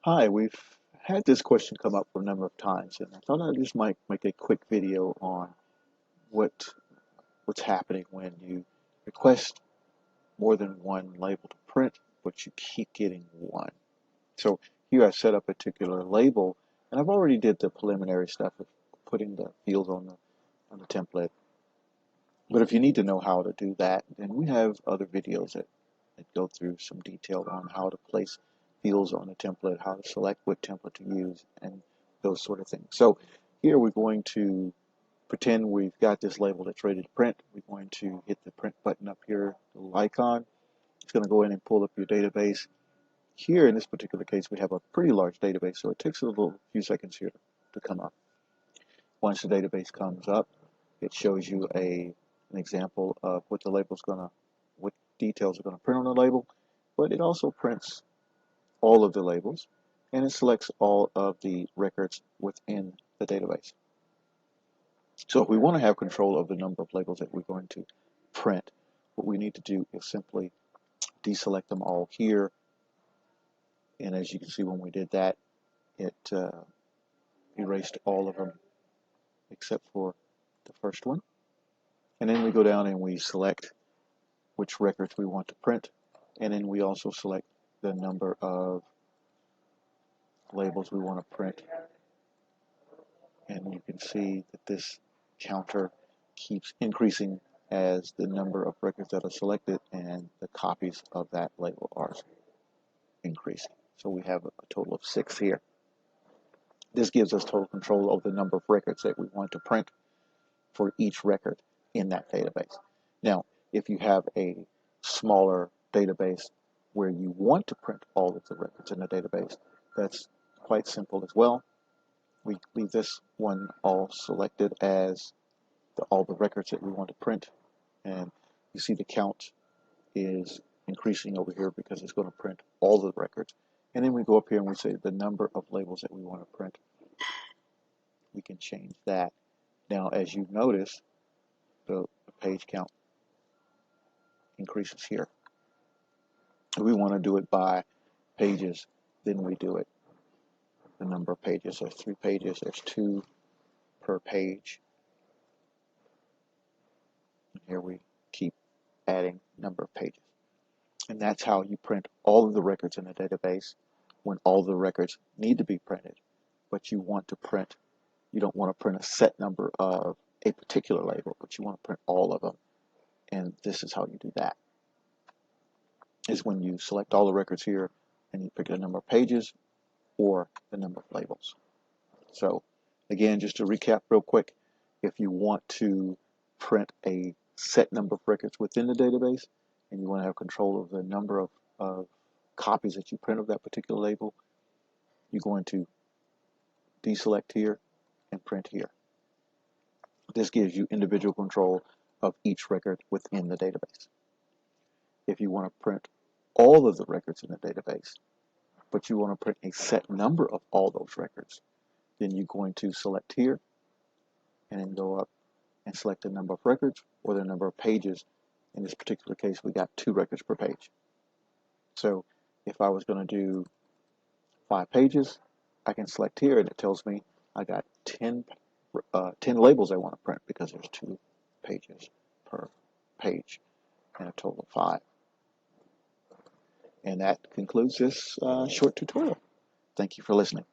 Hi, we've had this question come up a number of times, and I thought I just might make a quick video on what what's happening when you request more than one label to print, but you keep getting one. So here I set up a particular label, and I've already did the preliminary stuff of putting the fields on the template. But if you need to know how to do that, then we have other videos that go through some detail on how to place fields on a template, how to select what template to use, and those sort of things. So here we're going to pretend we've got this label that's ready to print. We're going to hit the print button up here, the little icon. It's going to go in and pull up your database. Here in this particular case, we have a pretty large database, so it takes a little few seconds here to come up. Once the database comes up, it shows you an example of what the label's gonna, what details are gonna print on the label, but it also prints all of the labels and it selects all of the records within the database. So if we want to have control of the number of labels that we're going to print, what we need to do is simply deselect them all here. And as you can see, when we did that, it erased all of them except for the first one. And then we go down and we select which records we want to print. And then we also select the number of labels we want to print. And you can see that this counter keeps increasing as the number of records that are selected and the copies of that label are increasing. So we have a total of 6 here. This gives us total control over the number of records that we want to print for each record in that database. Now, if you have a smaller database where you want to print all of the records in the database, that's quite simple as well. We leave this one all selected as all the records that we want to print, and you see the count is increasing over here because it's going to print all the records. And then we go up here and we say the number of labels that we want to print. We can change that. Now, as you notice, the page count increases here. If we want to do it by pages, then we do it. The number of pages, there's 3 pages, there's 2 per page. And here we keep adding number of pages. And that's how you print all of the records in a database when all the records need to be printed, but you want to print, you don't want to print a set number of a particular label, but you want to print all of them. And this is how you do that. Is when you select all the records here and you pick the number of pages or the number of labels. So again, just to recap real quick, if you want to print a set number of records within the database and you want to have control of the number of copies that you print of that particular label, you're going to deselect here and print here. This gives you individual control of each record within the database. If you want to print all of the records in the database, but you want to print a set number of all those records, then you're going to select here and then go up and select the number of records or the number of pages. In this particular case, we got 2 records per page. So if I was going to do 5 pages, I can select here and it tells me I got 10 labels I want to print because there's 2 pages per page and a total of 5. And that concludes this short tutorial. Thank you for listening.